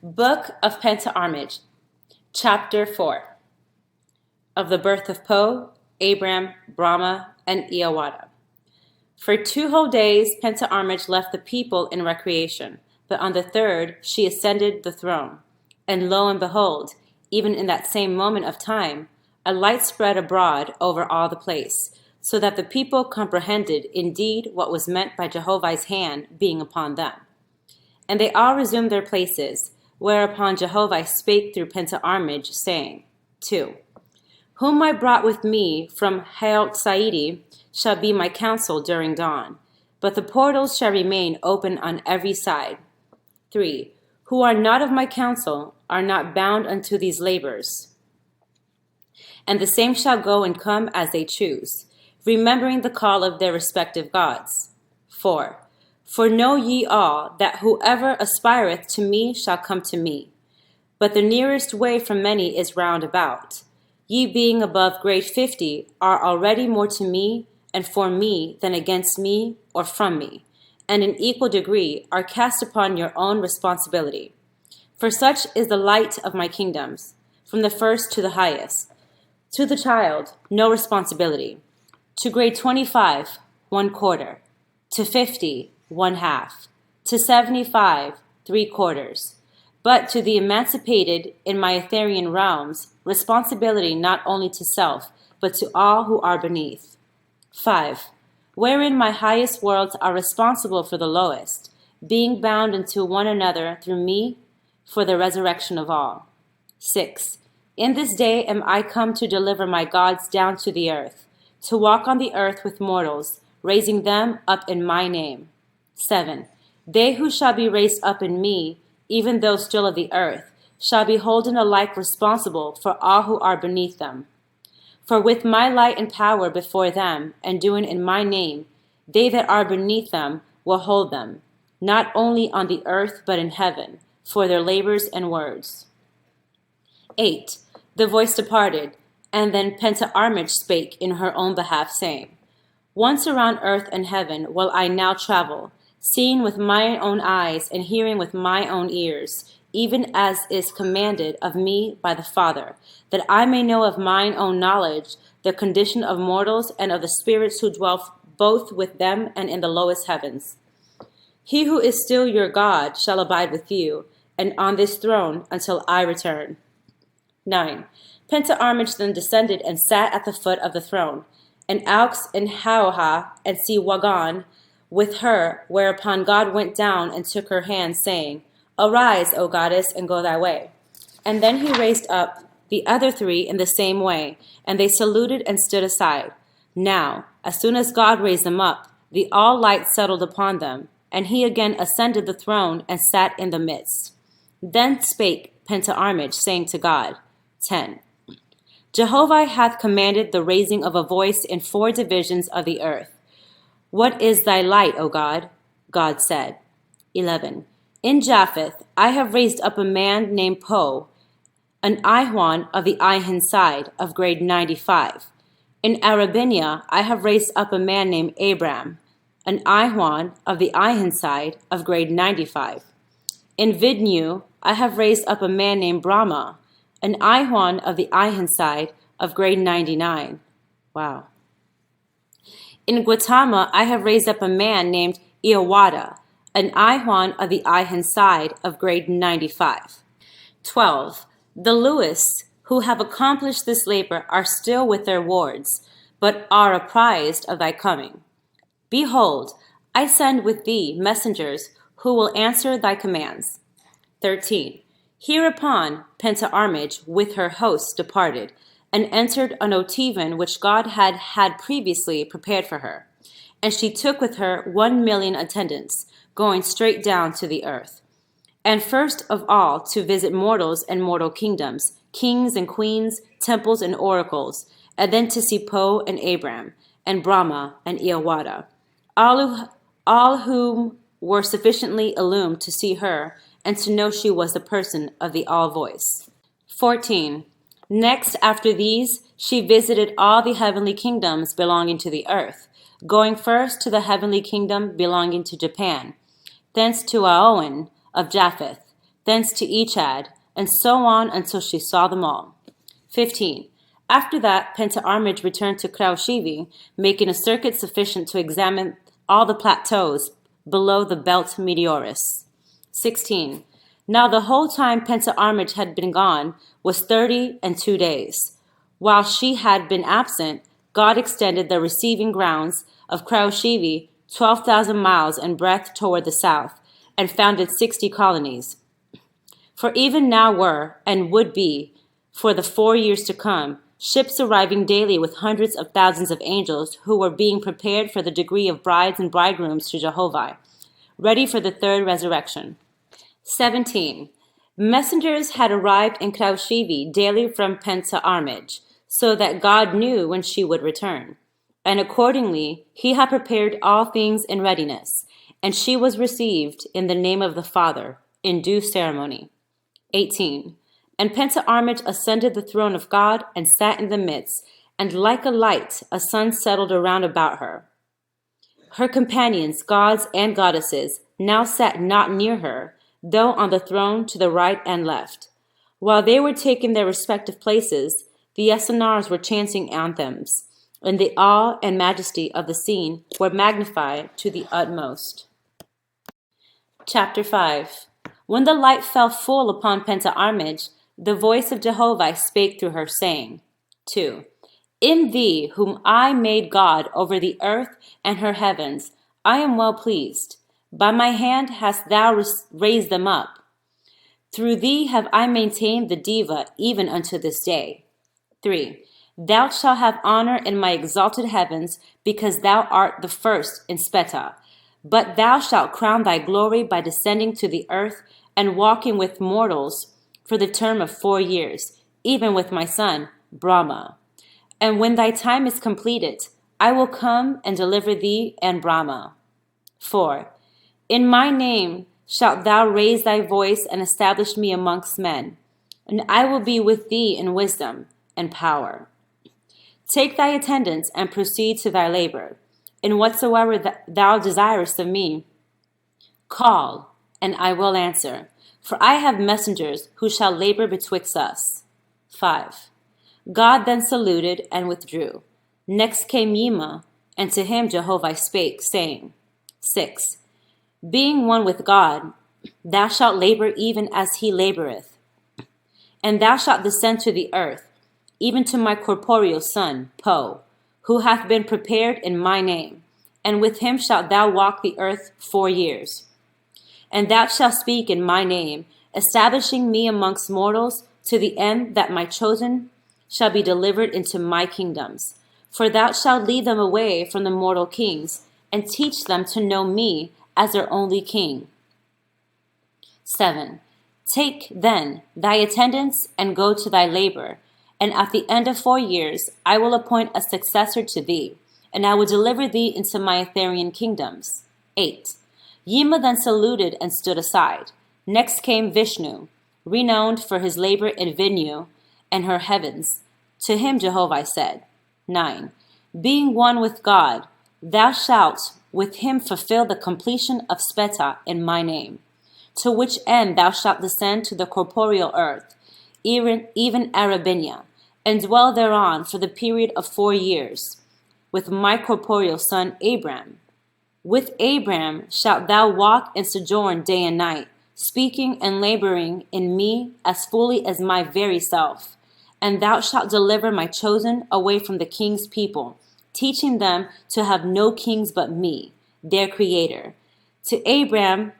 Book of Penta Armij, Chapter 4. Of the birth of Po, Abram, Brahma, and Iawada. For 2 whole days Penta Armij left the people in recreation, but on the 3rd she ascended the throne. And lo and behold, even in that same moment of time, a light spread abroad over all the place, so that the people comprehended indeed what was meant by Jehovah's hand being upon them. And they all resumed their places, whereupon Jehovah spake through Penta Armij, saying, 2. Whom I brought with me from Haot-Saidi shall be my counsel during dawn, but the portals shall remain open on every side. 3. Who are not of my counsel are not bound unto these labors. And the same shall go and come as they choose, remembering the call of their respective gods. 4. For know ye all that whoever aspireth to me shall come to me. But the nearest way from many is round about. Ye being above grade 50 are already more to me and for me than against me or from me, and in equal degree are cast upon your own responsibility. For such is the light of my kingdoms, from the first to the highest. To the child, no responsibility. To grade 25, 1/4. To 50, 1/2. To 75, 3/4. But to the emancipated in my Etherean realms, responsibility not only to self, but to all who are beneath. 5. Wherein my highest worlds are responsible for the lowest, being bound unto one another through me for the resurrection of all. 6. In this day am I come to deliver my gods down to the earth, to walk on the earth with mortals, raising them up in my name. 7. They who shall be raised up in me, even though still of the earth, shall be holden alike responsible for all who are beneath them. For with my light and power before them, and doing in my name, they that are beneath them will hold them, not only on the earth but in heaven, for their labors and words. 8. The voice departed, and then Penta Armij spake in her own behalf, saying, Once around earth and heaven will I now travel, seeing with mine own eyes and hearing with my own ears, even as is commanded of me by the Father, that I may know of mine own knowledge the condition of mortals and of the spirits who dwell both with them and in the lowest heavens. He who is still your God shall abide with you, and on this throne until I return. 9. Penta Armij then descended and sat at the foot of the throne, and Aux and Hauha and Wagan with her, whereupon God went down and took her hand, saying, Arise, O goddess, and go thy way. And then he raised up the other 3 in the same way, and they saluted and stood aside. Now, as soon as God raised them up, the all light settled upon them, and he again ascended the throne and sat in the midst. Then spake Penta Armij, saying to God, 10. Jehovah hath commanded the raising of a voice in 4 divisions of the earth. What is thy light, O God? God said. 11. In Japheth I have raised up a man named Po, an Ihwan of the Ihan side of grade 95. In Arabinia I have raised up a man named Abram, an Ihwan of the Ihan side of grade 95. In Vidnu I have raised up a man named Brahma, an Ihwan of the Ihan side of grade 99. Wow. In Gautama I have raised up a man named Iawada, an Ihwan of the Ihan side of grade 95. 12. The Lewis who have accomplished this labor are still with their wards, but are apprised of thy coming. Behold, I send with thee messengers who will answer thy commands. 13. Hereupon Penta Armij with her hosts departed, and entered an Otivan which God had previously prepared for her. And she took with her 1,000,000 attendants, going straight down to the earth. And first of all to visit mortals and mortal kingdoms, kings and queens, temples and oracles, and then to see Po and Abram, and Brahma and Iawada, all whom were sufficiently illumined to see her, and to know she was the person of the All-Voice. 14. Next after these, she visited all the heavenly kingdoms belonging to the earth, going first to the heavenly kingdom belonging to Japan, thence to Aoin of Japheth, thence to Echad, and so on until she saw them all. 15. After that, Penta Armij returned to Kraushivi, making a circuit sufficient to examine all the plateaus below the belt Meteoris. 16. Now the whole time Penta Armij had been gone was 32 days. While she had been absent, God extended the receiving grounds of Kraushivi 12,000 miles in breadth toward the south, and founded 60 colonies. For even now were, and would be, for the 4 years to come, ships arriving daily with hundreds of thousands of angels who were being prepared for the degree of brides and bridegrooms to Jehovah, ready for the third resurrection. 17. Messengers had arrived in Kraushivi daily from Penta Armij, so that God knew when she would return. And accordingly, he had prepared all things in readiness, and she was received in the name of the Father, in due ceremony. 18. And Penta Armij ascended the throne of God and sat in the midst, and like a light, a sun settled around about her. Her companions, gods and goddesses, now sat not near her, though on the throne to the right and left. While they were taking their respective places, the Esanars were chanting anthems, and the awe and majesty of the scene were magnified to the utmost. Chapter 5. When the light fell full upon Penta Armij, the voice of Jehovah spake through her, saying, 2. In thee, whom I made God over the earth and her heavens, I am well pleased. By my hand hast thou raised them up. Through thee have I maintained the diva even unto this day. 3. Thou shalt have honor in my exalted heavens, because thou art the first in Cpenta. But thou shalt crown thy glory by descending to the earth and walking with mortals for the term of 4 years, even with my son Brahma. And when thy time is completed, I will come and deliver thee and Brahma. 4. In my name shalt thou raise thy voice and establish me amongst men, and I will be with thee in wisdom and power. Take thy attendance and proceed to thy labor. In whatsoever thou desirest of me, call, and I will answer, for I have messengers who shall labor betwixt us. 5. God then saluted and withdrew. Next came Yima, and to him Jehovah spake, saying, 6. Being one with God, thou shalt labor even as he laboreth, and thou shalt descend to the earth, even to my corporeal son, Po, who hath been prepared in my name, and with him shalt thou walk the earth 4 years. And thou shalt speak in my name, establishing me amongst mortals, to the end that my chosen shall be delivered into my kingdoms. For thou shalt lead them away from the mortal kings, and teach them to know me as their only king. 7. Take, then, thy attendance, and go to thy labor, and at the end of 4 years I will appoint a successor to thee, and I will deliver thee into my Etherian kingdoms. 8. Yima then saluted and stood aside. Next came Vishnu, renowned for his labor in Vinu and her heavens. To him Jehovah said, 9. Being one with God, thou shalt with him fulfill the completion of Cpenta in my name, to which end thou shalt descend to the corporeal earth, even Arabinia, and dwell thereon for the period of 4 years, with my corporeal son Abram. With Abram shalt thou walk and sojourn day and night, speaking and laboring in me as fully as my very self. And thou shalt deliver my chosen away from the king's people, teaching them to have no kings but me, their creator. To Abram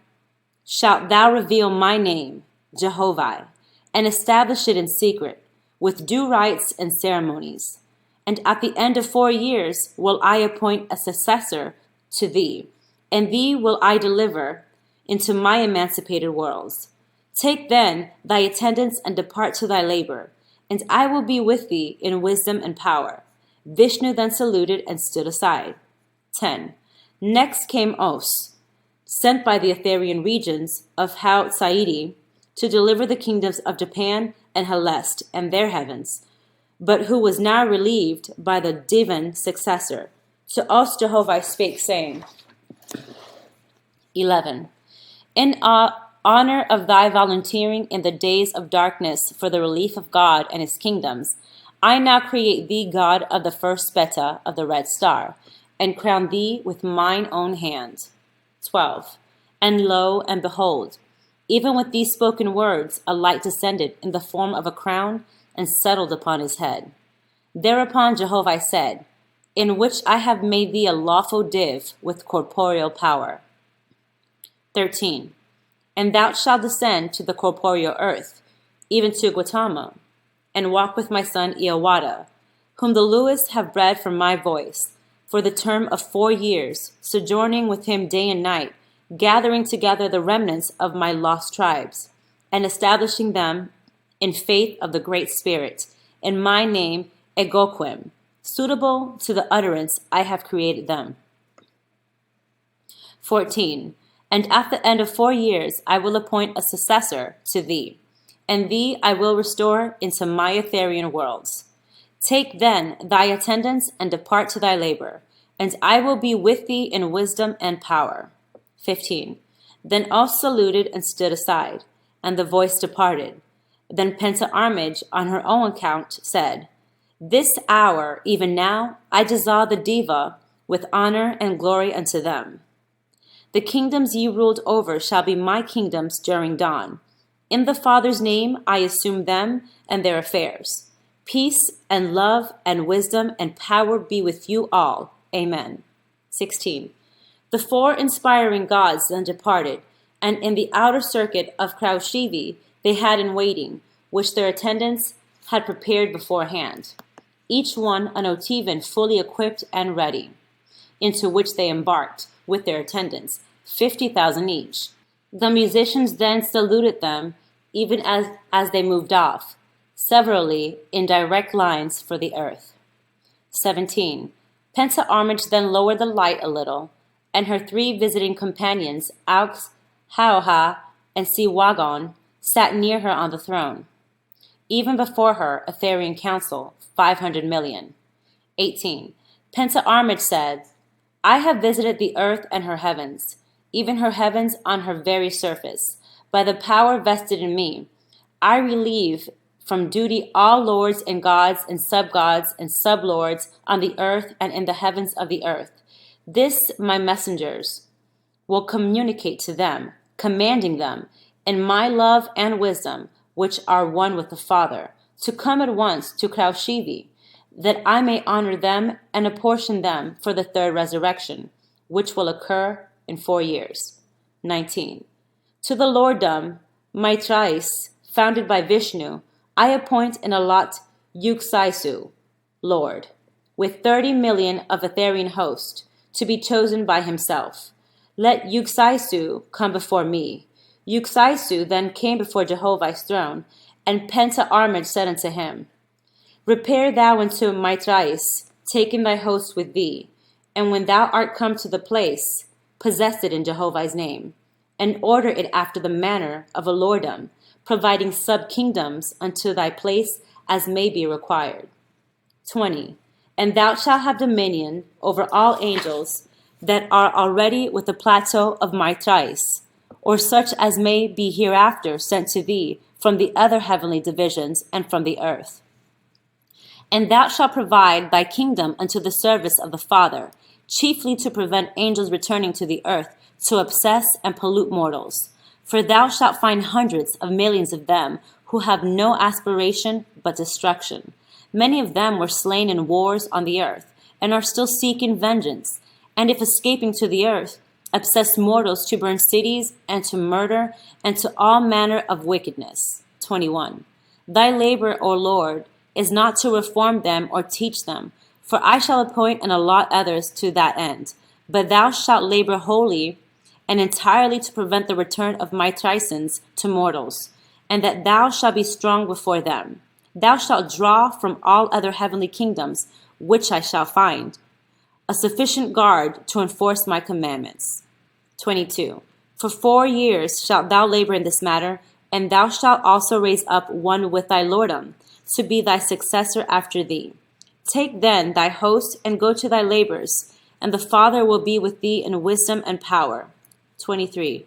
shalt thou reveal my name, Jehovah, and establish it in secret, with due rites and ceremonies. And at the end of 4 years will I appoint a successor to thee, and thee will I deliver into my emancipated worlds. Take then thy attendance and depart to thy labor, and I will be with thee in wisdom and power. Vishnu then saluted and stood aside. 10. Next came Os, sent by the Etherian regions of Haut Saidi to deliver the kingdoms of Japan and Helest and their heavens, but who was now relieved by the divine successor. To Os Jehovah spake, saying, 11. In honor of thy volunteering in the days of darkness for the relief of God and his kingdoms, I now create thee God of the first Cpenta of the red star, and crown thee with mine own hand. 12. And lo, and behold, even with these spoken words, a light descended in the form of a crown and settled upon his head. Thereupon Jehovah said, in which I have made thee a lawful div with corporeal power. 13. And thou shalt descend to the corporeal earth, even to Gautama, and walk with my son Iawada, whom the Lewis have bred from my voice, for the term of 4 years, sojourning with him day and night, gathering together the remnants of my lost tribes, and establishing them in faith of the Great Spirit, in my name Egoquim, suitable to the utterance I have created them. 14. And at the end of 4 years I will appoint a successor to thee, and thee I will restore into my Etherian worlds. Take then thy attendance and depart to thy labor, and I will be with thee in wisdom and power. 15. Then Oth saluted and stood aside, and the voice departed. Then Cpenta Armij on her own account said, this hour, even now, I dissolve the Diva with honor and glory unto them. The kingdoms ye ruled over shall be my kingdoms during dawn. In the Father's name I assume them and their affairs. Peace and love and wisdom and power be with you all. Amen. 16. The 4 inspiring gods then departed, and in the outer circuit of Kraushivi they had in waiting, which their attendants had prepared beforehand, each one an Otivan fully equipped and ready, into which they embarked with their attendants, 50,000 each. The musicians then saluted them, even as they moved off, severally in direct lines for the earth. 17. Cpenta Armij then lowered the light a little, and her 3 visiting companions, Aux, Haoha, and Siwagon, sat near her on the throne. Even before her, Etherian council, 500 million. 18. Cpenta Armij said, I have visited the earth and her heavens, even her heavens on her very surface. By the power vested in me, I relieve from duty all lords and gods and sublords on the earth and in the heavens of the earth. This my messengers will communicate to them, commanding them, in my love and wisdom, which are one with the Father, to come at once to Kraushivi, that I may honor them and apportion them for the 3rd resurrection, which will occur in 4 years. 19. To the lorddom, Maitrais, founded by Vishnu, I appoint and allot Yuksaisu, Lord, with 30 million of Etherian host, to be chosen by himself. Let Yuksaisu come before me. Yuksaisu then came before Jehovah's throne, and Cpenta Armij said unto him, repair thou unto Maitrais, taking thy host with thee, and when thou art come to the place, possess it in Jehovah's name, and order it after the manner of a lorddom, providing sub-kingdoms unto thy place as may be required. 20. And thou shalt have dominion over all angels that are already with the plateau of Maitrais, or such as may be hereafter sent to thee from the other heavenly divisions and from the earth. And thou shalt provide thy kingdom unto the service of the Father, chiefly to prevent angels returning to the earth to obsess and pollute mortals. For thou shalt find hundreds of millions of them who have no aspiration but destruction. Many of them were slain in wars on the earth, and are still seeking vengeance, and if escaping to the earth, obsess mortals to burn cities, and to murder, and to all manner of wickedness. 21. Thy labor, O Lord, is not to reform them or teach them, for I shall appoint and allot others to that end. But thou shalt labor wholly and entirely to prevent the return of my Trisons to mortals, and that thou shalt be strong before them. Thou shalt draw from all other heavenly kingdoms, which I shall find, a sufficient guard to enforce my commandments. 22. For 4 years shalt thou labor in this matter, and thou shalt also raise up one with thy lorddom, to be thy successor after thee. Take then thy host and go to thy labors, and the Father will be with thee in wisdom and power. 23.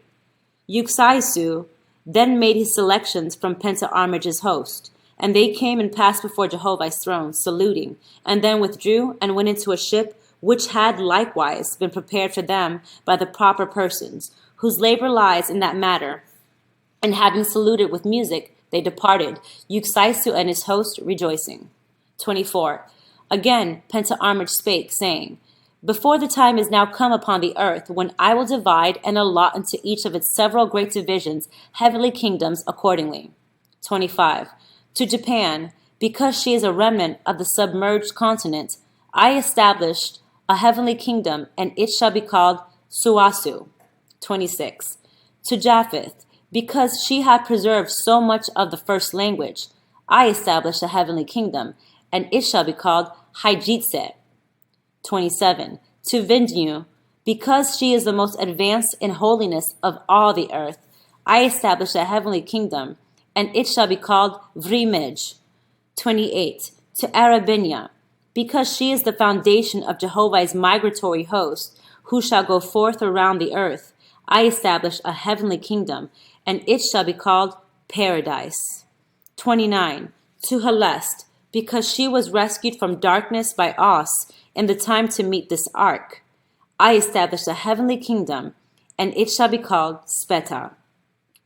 Yuksaisu then made his selections from Penta Armij's host, and they came and passed before Jehovah's throne, saluting, and then withdrew and went into a ship which had likewise been prepared for them by the proper persons, whose labor lies in that matter. And having saluted with music, they departed, Yuksaisu and his host rejoicing. 24. Again Penta Armij spake, saying, Before the time is now come upon the earth, when I will divide and allot unto each of its several great divisions heavenly kingdoms accordingly. 25. To Japan, because she is a remnant of the submerged continent, I established a heavenly kingdom, and it shall be called Suasu. 26. To Japheth, because she had preserved so much of the first language, I established a heavenly kingdom, and it shall be called Haijitse. 27. To Vindnu, because she is the most advanced in holiness of all the earth, I established a heavenly kingdom, and it shall be called Vrimij. 28. To Arabinia, because she is the foundation of Jehovah's migratory host, who shall go forth around the earth, I establish a heavenly kingdom, and it shall be called Paradise. 29. To Helest, because she was rescued from darkness by Os in the time to meet this ark, I established a heavenly kingdom, and it shall be called Speta.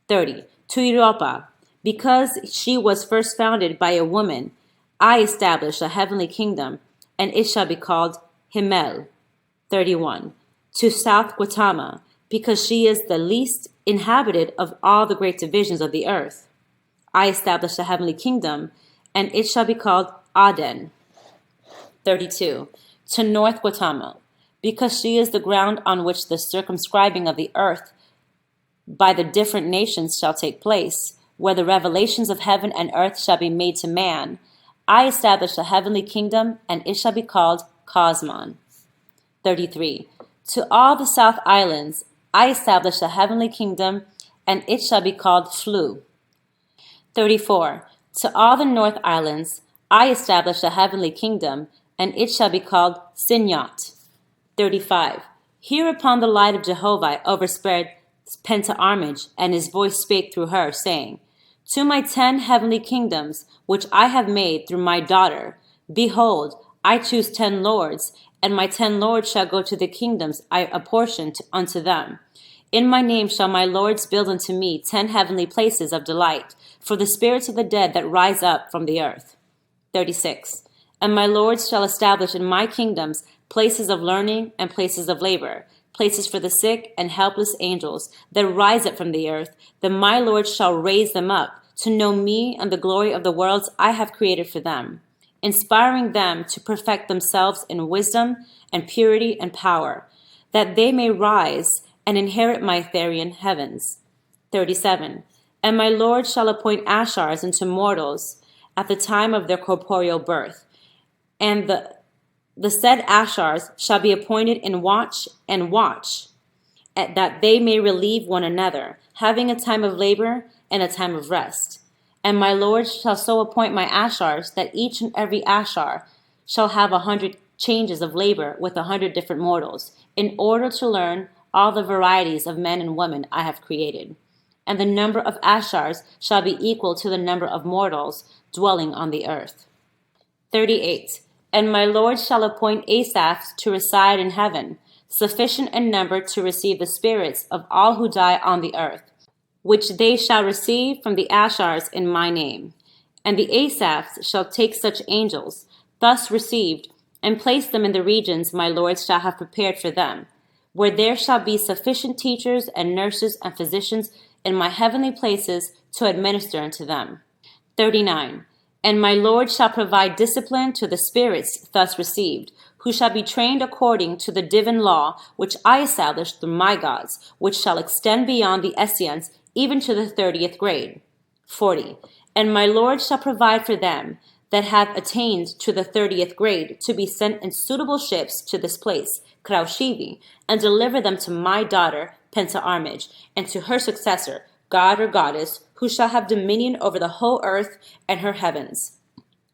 30. To Europa, because she was first founded by a woman, I established a heavenly kingdom, and it shall be called Himmel. 31. To South Gautama, because she is the least inhabited of all the great divisions of the earth, I established a heavenly kingdom, and it shall be called Aden. 32. To North Gautama, because she is the ground on which the circumscribing of the earth by the different nations shall take place, where the revelations of heaven and earth shall be made to man, I established a heavenly kingdom, and it shall be called Cosmon. 33. To all the south islands I established a heavenly kingdom, and it shall be called Flu. 34. To all the north islands I established a heavenly kingdom, and it shall be called Sinyat. 35. Hereupon the light of Jehovah overspread Penta Armij, and his voice spake through her, saying, To my 10 heavenly kingdoms, which I have made through my daughter, behold, I choose 10 lords, and my 10 lords shall go to the kingdoms I apportioned unto them. In my name shall my lords build unto me 10 heavenly places of delight, for the spirits of the dead that rise up from the earth. 36. And my lords shall establish in my kingdoms places of learning and places of labor, places for the sick and helpless angels that rise up from the earth, that my Lord shall raise them up to know me and the glory of the worlds I have created for them, inspiring them to perfect themselves in wisdom and purity and power, that they may rise and inherit my ethereal heavens. 37. And my Lord shall appoint Ashars into mortals at the time of their corporeal birth, and the said Ashars shall be appointed in watch and watch, that they may relieve one another, having a time of labor and a time of rest. And my Lord shall so appoint my Ashars that each and every Ashar shall have 100 changes of labor with 100 different mortals, in order to learn all the varieties of men and women I have created. And the number of Ashars shall be equal to the number of mortals dwelling on the earth. 38. And my Lord shall appoint Asaphs to reside in heaven, sufficient in number to receive the spirits of all who die on the earth, which they shall receive from the Ashars in my name. And the Asaphs shall take such angels, thus received, and place them in the regions my Lord shall have prepared for them, where there shall be sufficient teachers and nurses and physicians in my heavenly places to administer unto them. 39. And my Lord shall provide discipline to the spirits thus received, who shall be trained according to the divine law which I established through my gods, which shall extend beyond the Essenes even to the 30th grade. 40. And my Lord shall provide for them that have attained to the 30th grade to be sent in suitable ships to this place, Kraushivi, and deliver them to my daughter, Penta Armij, and to her successor, God or goddess, who shall have dominion over the whole earth and her heavens.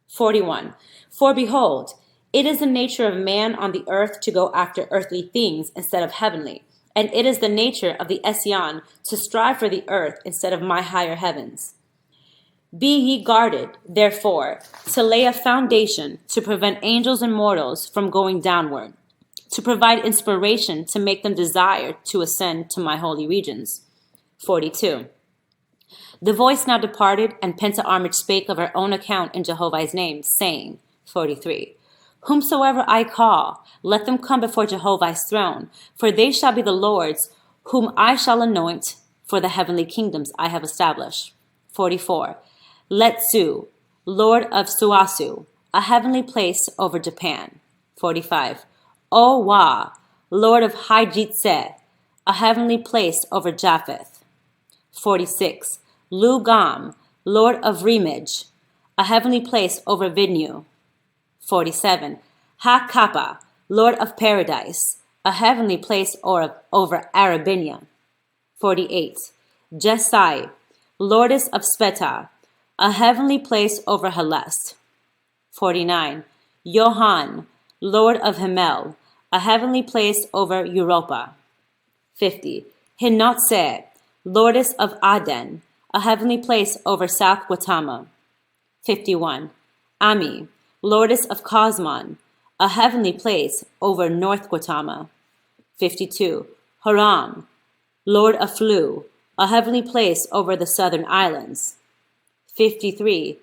41. For behold, it is the nature of man on the earth to go after earthly things instead of heavenly, and it is the nature of the Ession to strive for the earth instead of my higher heavens. Be ye guarded, therefore, to lay a foundation to prevent angels and mortals from going downward, to provide inspiration to make them desire to ascend to my holy regions. 42. The voice now departed, and Penta Armij spake of her own account in Jehovah's name, saying, 43. Whomsoever I call, let them come before Jehovah's throne, for they shall be the Lord's, whom I shall anoint for the heavenly kingdoms I have established. 44. Let Su, Lord of Suasu, a heavenly place over Japan. 45. O Wa, Lord of Haijitse, a heavenly place over Japheth. 46. Lu Gam, Lord of Remij, a heavenly place over Vidnu. 47. Ha Kappa, Lord of Paradise, a heavenly place over Arabinia. 48. Jesai, Lordess of Cpenta, a heavenly place over Helest. 49. Johann, Lord of Himmel, a heavenly place over Europa. 50. Hinotse, Lordess of Aden, a heavenly place over South Gautama. 51. Ami, Lordess of Cosmon, a heavenly place over North Gautama. 52. Haram, Lord of Flu, a heavenly place over the southern islands. 53.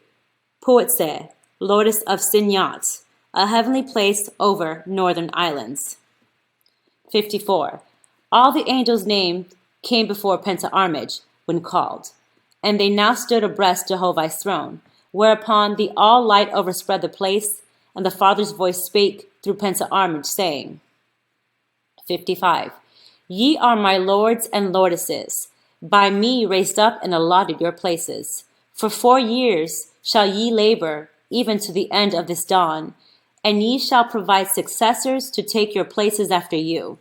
Puetse, Lordess of Sinyat, a heavenly place over northern islands. 54. All the angels named came before Penta Armij when called, and they now stood abreast Jehovah's throne, whereupon the all light overspread the place, and the Father's voice spake through Penta Armij, saying, 55. Ye are my lords and lordesses, by me raised up and allotted your places. For 4 years shall ye labor, even to the end of this dawn, and ye shall provide successors to take your places after you.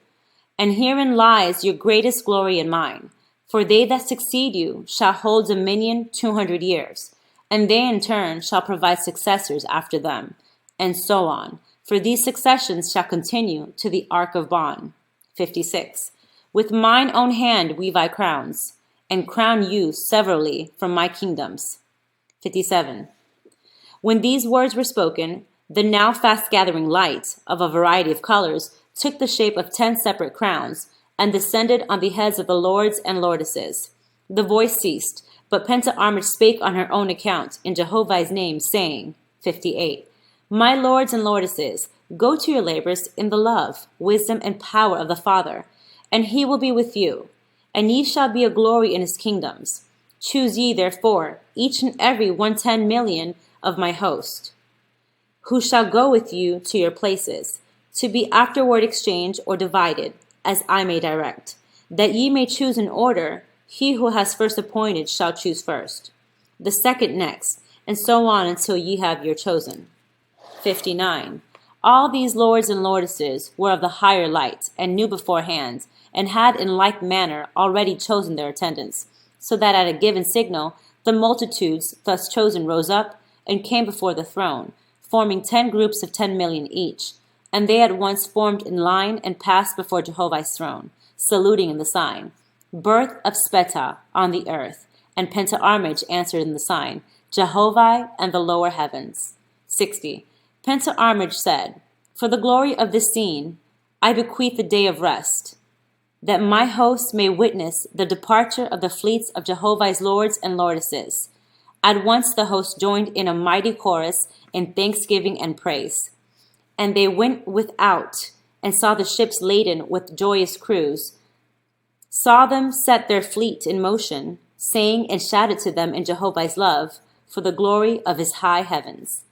And herein lies your greatest glory and mine, for they that succeed you shall hold dominion 200 years, and they in turn shall provide successors after them, and so on, for these successions shall continue to the ark of Bon. 56. With mine own hand weave I crowns, and crown you severally from my kingdoms. 57. When these words were spoken, the now fast-gathering light, of a variety of colors, took the shape of 10 separate crowns, and descended on the heads of the lords and lordesses. The voice ceased, but Penta Armij spake on her own account in Jehovah's name, saying, 58. My lords and lordesses, go to your labors in the love, wisdom, and power of the Father, and he will be with you, and ye shall be a glory in his kingdoms. Choose ye, therefore, each and every 110 million of my host, who shall go with you to your places, to be afterward exchanged or divided, as I may direct, that ye may choose in order. He who has first appointed shall choose first, the second next, and so on until ye have your chosen. 59. All these lords and lordesses were of the higher light, and knew beforehand, and had in like manner already chosen their attendants, so that at a given signal the multitudes thus chosen rose up and came before the throne, forming 10 groups of 10 million each, and they at once formed in line and passed before Jehovah's throne, saluting in the sign, Birth of Cpenta on the earth, and Penta Armij answered in the sign, Jehovah and the lower heavens. 60. Penta Armij said, For the glory of this scene, I bequeath the day of rest, that my hosts may witness the departure of the fleets of Jehovah's lords and lordesses. At once the host joined in a mighty chorus in thanksgiving and praise. And they went without and saw the ships laden with joyous crews, saw them set their fleet in motion, saying and shouted to them in Jehovah's love, for the glory of his high heavens.